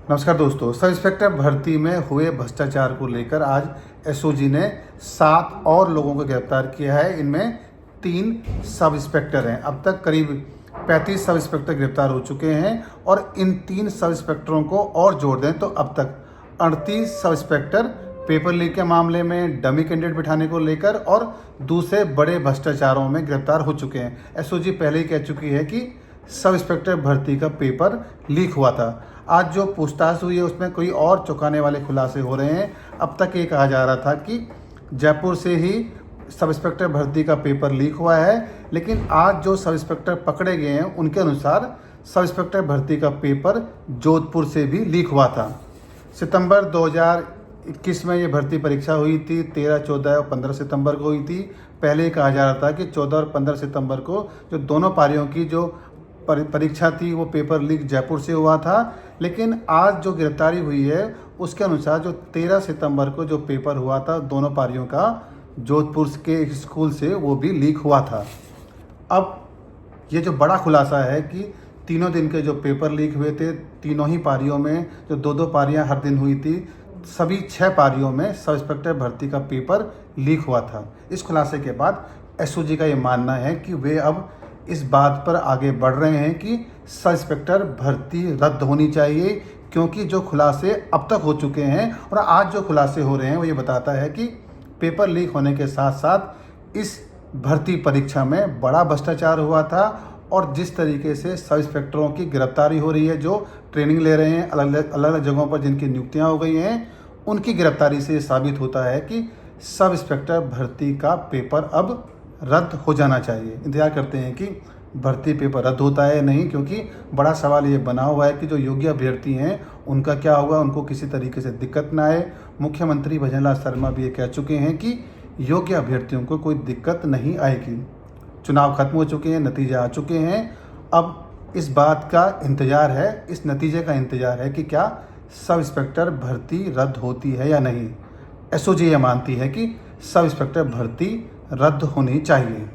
नमस्कार दोस्तों। Sub inspector भर्ती में हुए भ्रष्टाचार को लेकर आज एसओजी ने 7 और लोगों को गिरफ्तार किया है। इनमें 3 सब इंस्पेक्टर हैं। अब तक करीब 35 सब इंस्पेक्टर गिरफ्तार हो चुके हैं और इन 3 सब इंस्पेक्टरों को और जोड़ दें तो अब तक 38 सब इंस्पेक्टर पेपर लीक के मामले में, डमी कैंडिडेट बिठाने को लेकर और दूसरे बड़े भ्रष्टाचारों में गिरफ्तार हो चुके हैं। एसओजी पहले ही कह चुकी है कि सब इंस्पेक्टर भर्ती का पेपर लीक हुआ था। आज जो पूछताछ हुई है उसमें कोई और चौंकाने वाले खुलासे हो रहे हैं। अब तक ये कहा जा रहा था कि जयपुर से ही सब इंस्पेक्टर भर्ती का पेपर लीक हुआ है, लेकिन आज जो सब इंस्पेक्टर पकड़े गए हैं उनके अनुसार सब इंस्पेक्टर भर्ती का पेपर जोधपुर से भी लीक हुआ था। सितंबर 2021 में ये भर्ती परीक्षा हुई थी। 13, 14 और 15 सितंबर को हुई थी। पहले ही कहा जा रहा था कि 14 और 15 सितंबर को जो दोनों पारियों की जो परीक्षा थी वो पेपर लीक जयपुर से हुआ था, लेकिन आज जो गिरफ्तारी हुई है उसके अनुसार जो 13 सितंबर को जो पेपर हुआ था दोनों पारियों का जोधपुर के एक स्कूल से, वो भी लीक हुआ था। अब ये जो बड़ा खुलासा है कि तीनों दिन के जो पेपर लीक हुए थे, तीनों ही पारियों में जो 2-2 पारियां हर दिन हुई थी, सभी 6 पारियों में सब इंस्पेक्टर भर्ती का पेपर लीक हुआ था। इस खुलासे के बाद एसओजी का ये मानना है कि वे अब इस बात पर आगे बढ़ रहे हैं कि सब इंस्पेक्टर भर्ती रद्द होनी चाहिए, क्योंकि जो खुलासे अब तक हो चुके हैं और आज जो खुलासे हो रहे हैं वो ये बताता है कि पेपर लीक होने के साथ साथ इस भर्ती परीक्षा में बड़ा भ्रष्टाचार हुआ था और जिस तरीके से सब इंस्पेक्टरों की गिरफ्तारी हो रही है, जो ट्रेनिंग ले रहे हैं अलग अलग जगहों पर जिनकी नियुक्तियां हो गई हैं, उनकी गिरफ्तारी से ये साबित होता है कि सब इंस्पेक्टर भर्ती का पेपर अब रद्द हो जाना चाहिए। इंतजार करते हैं कि भर्ती पेपर रद्द होता है या नहीं, क्योंकि बड़ा सवाल ये बना हुआ है कि जो योग्य अभ्यर्थी हैं उनका क्या होगा, उनको किसी तरीके से दिक्कत ना आए। मुख्यमंत्री भजनलाल शर्मा भी ये कह चुके हैं कि योग्य अभ्यर्थियों को कोई दिक्कत नहीं आएगी। चुनाव खत्म हो चुके हैं, नतीजे आ चुके हैं। अब इस बात का इंतज़ार है, इस नतीजे का इंतज़ार है कि क्या सब इंस्पेक्टर भर्ती रद्द होती है या नहीं। एसओजी ये मानती है कि सब इंस्पेक्टर भर्ती रद्द होनी चाहिए।